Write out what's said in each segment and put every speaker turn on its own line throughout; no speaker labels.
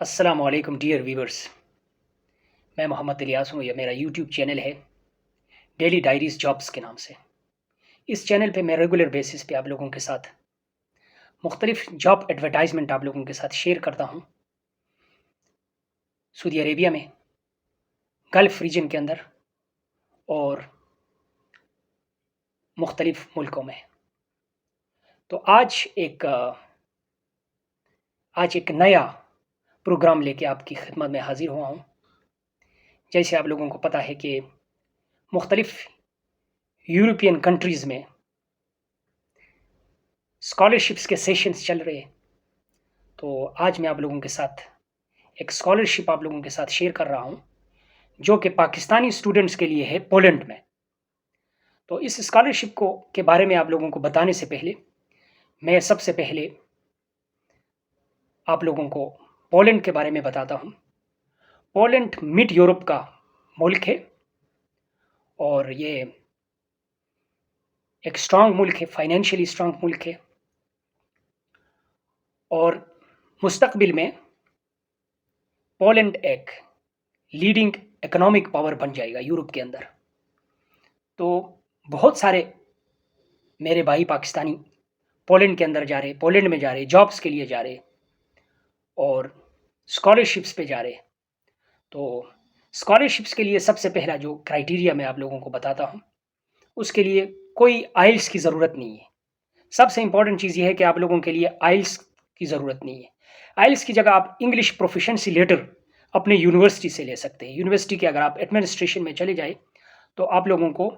अस्सलाम वालेकुम dear viewers. मैं मोहम्मद इलियास हूँ। यह मेरा यूट्यूब चैनल है डेली डायरीज जॉब्स के नाम से। इस चैनल पे मैं रेगुलर बेसिस पे आप लोगों के साथ मुख्तलिफ जॉब एडवर्टाइजमेंट आप लोगों के साथ शेयर करता हूँ। सऊदी अरेबिया में, गल्फ़ रीजन के अंदर और मुख्तलिफ मुल्कों में। तो आज एक नया प्रोग्राम लेके आपकी खिदमत में हाज़िर हुआ हूँ। जैसे आप लोगों को पता है कि मुख्तलिफ यूरोपियन कंट्रीज़ में स्कॉलरशिप्स के सेशंस चल रहे हैं। तो आज मैं आप लोगों के साथ एक स्कॉलरशिप आप लोगों के साथ शेयर कर रहा हूँ, जो कि पाकिस्तानी स्टूडेंट्स के लिए है पोलैंड में। तो इस स्कॉलरशिप को के बारे में आप लोगों को बताने से पहले, मैं सबसे पहले आप लोगों को पोलैंड के बारे में बताता हूँ। पोलैंड मिड यूरोप का मुल्क है और ये एक स्ट्रॉन्ग मुल्क है, फाइनेंशियली स्ट्रॉन्ग मुल्क है और मुस्तकबिल में पोलैंड एक लीडिंग इकोनॉमिक पावर बन जाएगा यूरोप के अंदर। तो बहुत सारे मेरे भाई पाकिस्तानी पोलैंड के अंदर जा रहे, पोलैंड में जा रहे, जॉब्स के लिए जा रहे और स्कॉलरशिप्स पे जा रहे। तो स्कॉलरशिप्स के लिए सबसे पहला जो क्राइटेरिया मैं आप लोगों को बताता हूँ, उसके लिए कोई आइल्स की ज़रूरत नहीं है। सबसे इम्पोर्टेंट चीज़ ये है कि आप लोगों के लिए आइल्स की ज़रूरत नहीं है। आइल्स की जगह आप इंग्लिश प्रोफिशिएंसी लेटर अपने यूनिवर्सिटी से ले सकते हैं। यूनिवर्सिटी के अगर आप एडमिनिस्ट्रेशन में चले जाए तो आप लोगों को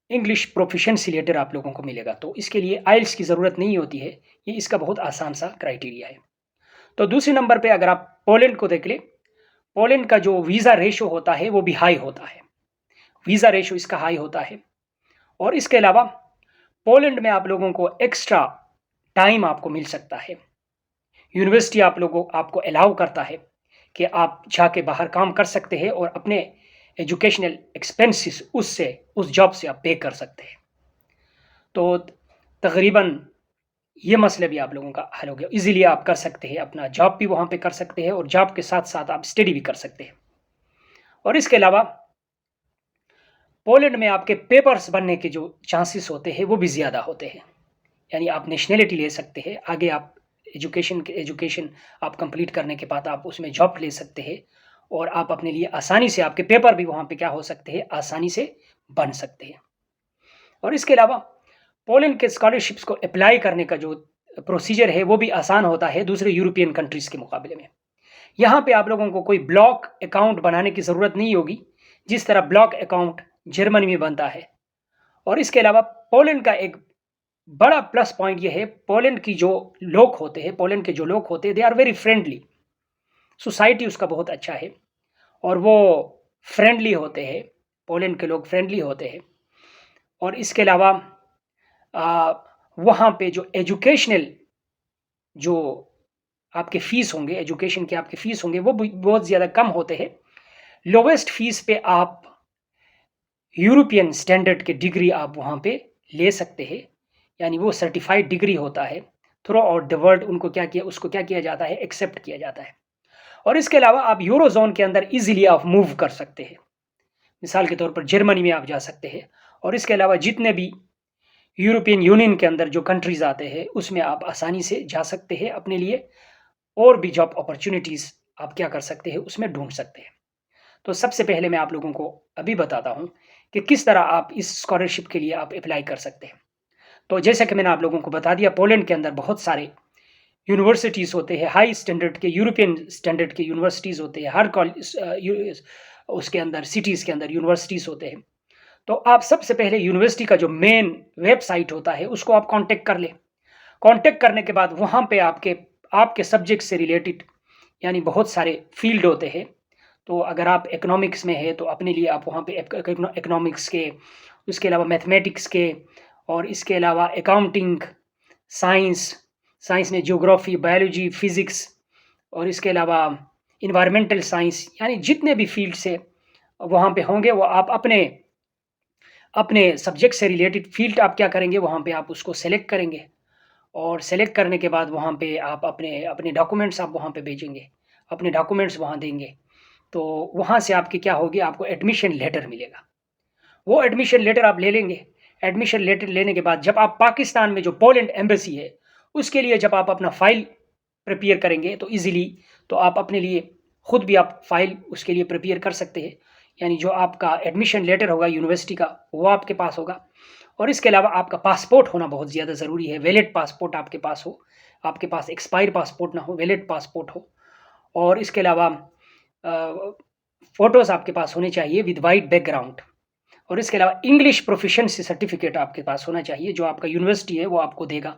इंग्लिश प्रोफिशिएंसी लेटर आप लोगों को मिलेगा। तो इसके लिए आइल्स की ज़रूरत नहीं होती है। ये इसका बहुत आसान सा क्राइटेरिया है। तो दूसरे नंबर पे अगर आप पोलैंड को देख लें, पोलैंड का जो वीज़ा रेशो होता है वो भी हाई होता है। वीज़ा रेशो इसका हाई होता है और इसके अलावा पोलैंड में आप लोगों को एक्स्ट्रा टाइम आपको मिल सकता है। यूनिवर्सिटी आपको अलाउ करता है कि आप जाके बाहर काम कर सकते हैं और अपने एजुकेशनल एक्सपेंसेस उस जॉब से आप पे कर सकते हैं। तो तकरीबन ये मसला भी आप लोगों का हल हो गया। इजीली आप कर सकते हैं, अपना जॉब भी वहाँ पे कर सकते हैं और जॉब के साथ साथ आप स्टडी भी कर सकते हैं। और इसके अलावा पोलैंड में आपके पेपर्स बनने के जो चांसेस होते हैं वो भी ज़्यादा होते हैं। यानी आप नेशनैलिटी ले सकते हैं, आगे आप एजुकेशन आप कंप्लीट करने के बाद आप उसमें जॉब ले सकते हैं और आप अपने लिए आसानी से आपके पेपर भी वहाँ पे क्या हो सकते हैं, आसानी से बन सकते हैं। और इसके अलावा पोलैंड के स्कॉलरशिप्स को अप्लाई करने का जो प्रोसीजर है वो भी आसान होता है दूसरे यूरोपियन कंट्रीज़ के मुकाबले में। यहाँ पे आप लोगों को कोई ब्लॉक अकाउंट बनाने की ज़रूरत नहीं होगी, जिस तरह ब्लॉक अकाउंट जर्मनी में बनता है। और इसके अलावा पोलैंड का एक बड़ा प्लस पॉइंट ये है, पोलैंड के जो लोग होते हैं they are very friendly. Society उसका बहुत अच्छा है और वो फ्रेंडली होते हैं, पोलैंड के लोग फ्रेंडली होते हैं। और इसके अलावा वहाँ पे जो एजुकेशनल जो आपके फ़ीस होंगे, एजुकेशन के आपके फ़ीस होंगे वो भी बहुत ज़्यादा कम होते हैं। लोवेस्ट फ़ीस पे आप यूरोपियन स्टैंडर्ड की डिग्री आप वहाँ पे ले सकते हैं। यानी वो सर्टिफाइड डिग्री होता है। थ्रू आउट द वर्ल्ड उसको क्या किया जाता है, एक्सेप्ट किया जाता है। और इसके अलावा आप यूरो ज़ोन के अंदर ईज़िली आप मूव कर सकते हैं। मिसाल के तौर पर जर्मनी में आप जा सकते हैं और इसके अलावा जितने भी यूरोपियन यूनियन के अंदर जो कंट्रीज़ आते हैं उसमें आप आसानी से जा सकते हैं अपने लिए और भी जॉब अपॉर्च्युनिटीज़ आप क्या कर सकते हैं, उसमें ढूँढ सकते हैं। तो सबसे पहले मैं आप लोगों को अभी बताता हूँ कि किस तरह आप इस स्कॉलरशिप के लिए आप अप्लाई कर सकते हैं। तो जैसा कि मैंने आप लोगों को बता दिया, पोलैंड के अंदर बहुत सारे यूनिवर्सिटीज़ होते हैं, हाई स्टैंडर्ड के यूरोपियन स्टैंडर्ड के यूनिवर्सिटीज़ होते हैं। हर उसके अंदर सिटीज़ के अंदर यूनिवर्सिटीज़ होते हैं। तो आप सबसे पहले यूनिवर्सिटी का जो मेन वेबसाइट होता है उसको आप कांटेक्ट कर लें। कांटेक्ट करने के बाद वहाँ पे आपके आपके सब्जेक्ट से रिलेटेड यानी बहुत सारे फील्ड होते हैं। तो अगर आप इकोनॉमिक्स में है तो अपने लिए आप वहाँ पे इकोनॉमिक्स के, उसके अलावा मैथमेटिक्स के और इसके अलावा अकाउंटिंग, साइंस साइंस में ज्योग्राफी, बायोलॉजी, फिज़िक्स और इसके अलावा एनवायरमेंटल साइंस, यानी जितने भी फील्ड्स है वहाँ पे होंगे वो आप अपने अपने सब्जेक्ट से रिलेटेड फील्ड आप क्या करेंगे, वहाँ पे आप उसको सेलेक्ट करेंगे और सेलेक्ट करने के बाद वहाँ पे आप अपने अपने डॉक्यूमेंट्स आप वहाँ पे भेजेंगे। अपने डॉक्यूमेंट्स वहाँ देंगे, तो वहाँ से आपकी क्या होगी, आपको एडमिशन लेटर मिलेगा। वो एडमिशन लेटर आप ले लेंगे। एडमिशन लेटर लेने के बाद जब आप पाकिस्तान में जो पोलैंड एम्बेसी है, उसके लिए जब आप अपना फ़ाइल प्रिपेयर करेंगे तो ईज़िली तो आप अपने लिए खुद भी आप फ़ाइल उसके लिए प्रिपेयर कर सकते हैं। यानी जो आपका एडमिशन लेटर होगा यूनिवर्सिटी का, वो आपके पास होगा। और इसके अलावा आपका पासपोर्ट होना बहुत ज़्यादा ज़रूरी है। वैलिड पासपोर्ट आपके पास हो, आपके पास एक्सपायर पासपोर्ट ना हो, वैलिड पासपोर्ट हो। और इसके अलावा फ़ोटोज़ आपके पास होने चाहिए विद वाइट बैकग्राउंड। और इसके अलावा इंग्लिश प्रोफिशिएंसी सर्टिफिकेट आपके पास होना चाहिए, जो आपका यूनिवर्सिटी है वो आपको देगा।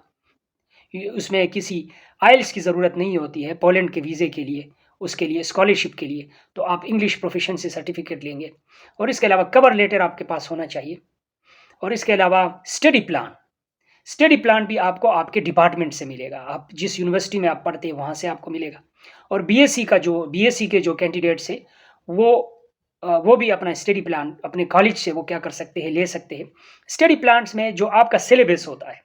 उसमें किसी आइल्स की ज़रूरत नहीं होती है पोलैंड के वीज़े के लिए, उसके लिए स्कॉलरशिप के लिए, तो आप इंग्लिश प्रोफिशिएंसी सर्टिफिकेट लेंगे। और इसके अलावा कवर लेटर आपके पास होना चाहिए। और इसके अलावा स्टडी प्लान भी आपको आपके डिपार्टमेंट से मिलेगा। आप जिस यूनिवर्सिटी में आप पढ़ते हैं वहाँ से आपको मिलेगा। और बीएससी के जो कैंडिडेट्स हैं, वो वो भी अपना स्टडी प्लान अपने कॉलेज से वो क्या कर सकते हैं, ले सकते हैं। स्टडी प्लान्स में जो आपका सिलेबस होता है,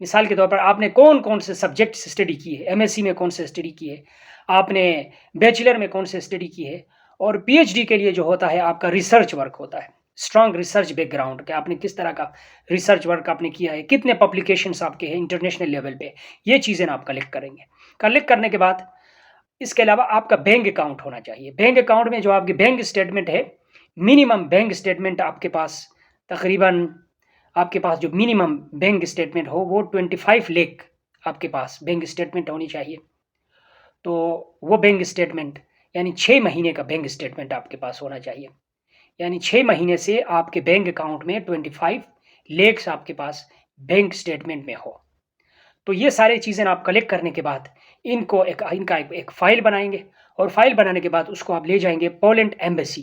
मिसाल के तौर पर आपने कौन-कौन से सब्जेक्ट्स स्टडी की है, एमएससी में कौन से स्टडी की है, आपने बैचलर में कौन से स्टडी की है, और पीएचडी के लिए जो होता है आपका रिसर्च वर्क होता है। स्ट्रॉन्ग रिसर्च बैकग्राउंड कि आपने किस तरह का रिसर्च वर्क आपने किया है, कितने पब्लिकेशंस आपके हैं इंटरनेशनल लेवल पे, ये चीज़ें आप कलेक्ट करेंगे। कलेक्ट करने के बाद इसके अलावा आपका बैंक अकाउंट होना चाहिए। बैंक अकाउंट में जो आपकी बैंक स्टेटमेंट है, मिनिमम बैंक स्टेटमेंट आपके पास तकरीबन आपके पास जो मिनिमम बैंक स्टेटमेंट हो वो 25 लाख आपके पास बैंक स्टेटमेंट होनी चाहिए। तो वो बैंक स्टेटमेंट यानी 6 महीने का बैंक स्टेटमेंट आपके पास होना चाहिए। यानी 6 महीने से आपके बैंक अकाउंट में 25 लाख आपके पास बैंक स्टेटमेंट में हो। तो ये सारी चीज़ें आप कलेक्ट करने के बाद इनका एक फ़ाइल बनाएँगे। और फ़ाइल बनाने के बाद उसको आप ले जाएँगे Poland embassy.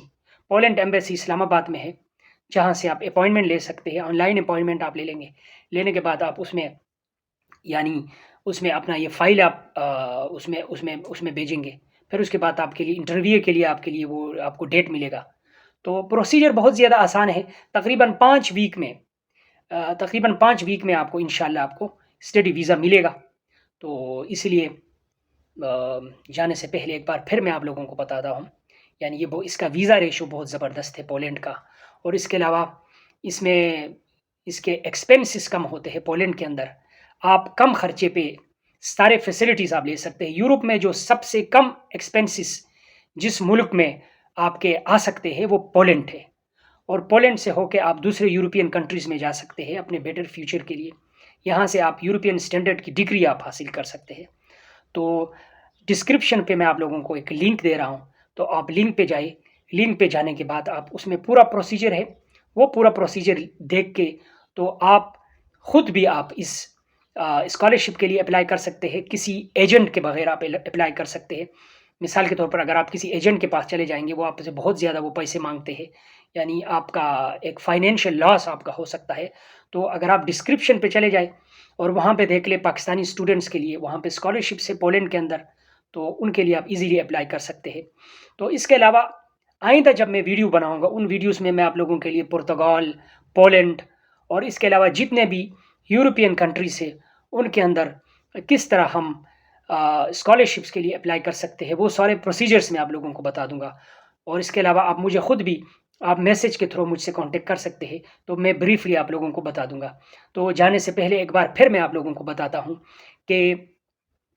Poland embassy Islamabad में है, जहाँ से आप अपॉइंटमेंट ले सकते हैं। ऑनलाइन अपॉइंटमेंट आप ले लेंगे। लेने के बाद आप उसमें यानी उसमें अपना ये फ़ाइल आप उसमें भेजेंगे। फिर उसके बाद आपके लिए इंटरव्यू के लिए आपके लिए वो आपको डेट मिलेगा। तो प्रोसीजर बहुत ज़्यादा आसान है। तकरीबन 5 वीक में आपको इंशाल्लाह आपको स्टडी वीज़ा मिलेगा। तो इसलिए जाने से पहले एक बार फिर मैं आप लोगों को बताता हूँ, यानी ये इसका वीज़ा रेशो बहुत ज़बरदस्त है पोलैंड का। और इसके अलावा इसमें इसके एक्सपेंसेस कम होते हैं पोलैंड के अंदर। आप कम खर्चे पे सारे फैसिलिटीज़ आप ले सकते हैं। यूरोप में जो सबसे कम एक्सपेंसेस जिस मुल्क में आपके आ सकते हैं वो पोलैंड है। और पोलैंड से होके आप दूसरे यूरोपियन कंट्रीज़ में जा सकते हैं अपने बेटर फ्यूचर के लिए। यहाँ से आप यूरोपियन स्टैंडर्ड की डिग्री आप हासिल कर सकते हैं। तो डिस्क्रिप्शन पे मैं आप लोगों को एक लिंक दे रहा हूँ, तो आप लिंक पे जाइए। लिंक पे जाने के बाद आप उसमें पूरा प्रोसीजर है, वो पूरा प्रोसीजर देख के तो आप खुद भी आप इस स्कॉलरशिप के लिए अप्लाई कर सकते हैं। किसी एजेंट के बगैर आप अप्लाई कर सकते हैं। मिसाल के तौर पर अगर आप किसी एजेंट के पास चले जाएँगे, वो आपसे बहुत ज़्यादा वो पैसे माँगते हैं, यानी आपका एक फाइनेंशियल लॉस आपका हो सकता है। तो अगर आप डिस्क्रिप्शन पे चले जाएँ और वहाँ पे देख लें पाकिस्तानी स्टूडेंट्स के लिए वहाँ पे स्कॉलरशिप्स है पोलैंड के अंदर, तो उनके लिए आप ईज़िली अप्लाई कर सकते हैं। तो इसके अलावा आइंदा जब मैं वीडियो बनाऊँगा, उन वीडियोज़ में मैं आप लोगों के लिए पुर्तगाल, पोलैंड और इसके अलावा जितने भी यूरोपियन कंट्रीज़ हैं, उनके अंदर किस तरह हम स्कॉलरशिप्स के लिए अप्लाई कर सकते हैं, वो सारे प्रोसीजर्स मैं आप लोगों को बता दूँगा। और इसके अलावा आप मुझे खुद भी आप मैसेज के थ्रू मुझसे कॉन्टैक्ट कर सकते हैं, तो मैं ब्रीफली आप लोगों को बता दूँगा। तो जाने से पहले एक बार फिर मैं आप लोगों को बताता हूँ कि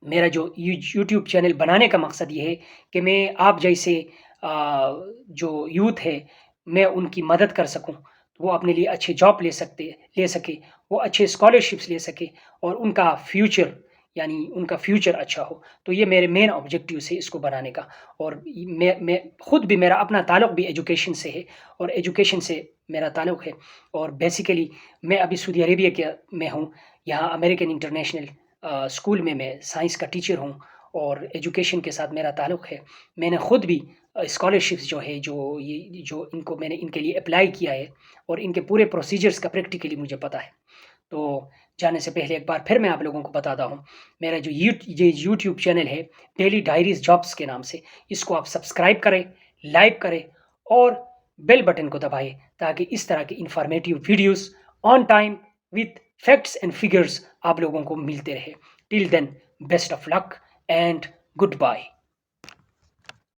मेरा जो यूट्यूब चैनल बनाने का मकसद ये है कि मैं आप जैसे जो यूथ है, मैं उनकी मदद कर सकूँ। वो अपने लिए अच्छे जॉब ले सके, वो अच्छे स्कॉलरशिप्स ले सके और उनका फ्यूचर अच्छा हो। तो ये मेरे मेन ऑब्जेक्टिव्स है इसको बनाने का। और मैं खुद भी मेरा अपना ताल्लुक भी एजुकेशन से है और एजुकेशन से मेरा ताल्लुक है। और बेसिकली मैं अभी सऊदी अरेबिया में हूँ। यहाँ अमेरिकन इंटरनेशनल स्कूल में मैं साइंस का टीचर हूँ और एजुकेशन के साथ मेरा ताल्लुक है। मैंने खुद भी स्कॉलरशिप्स जो इनको मैंने इनके लिए अप्लाई किया है और इनके पूरे प्रोसीजर्स का प्रैक्टिकली मुझे पता है। तो जाने से पहले एक बार फिर मैं आप लोगों को बताता हूँ, मेरा जो ये यूट्यूब चैनल है डेली डायरीज़ जॉब्स के नाम से, इसको आप सब्सक्राइब करें, लाइक करें और बेल बटन को दबाएँ, ताकि इस तरह के informative videos on time with facts and figures आप लोगों को मिलते रहे। Till then best of luck and good bye.